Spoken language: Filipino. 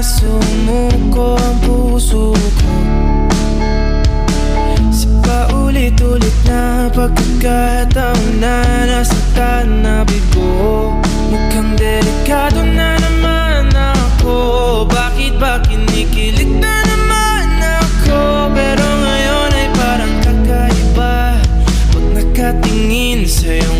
sumuko ang puso ko sa paulit-ulit na pagkakataon na nasaktan na bigo. Mukhang delikado na naman ako. Bakit ba kinikilig na naman ako? Pero ngayon ay parang kakaiba pag nakatingin sa'yo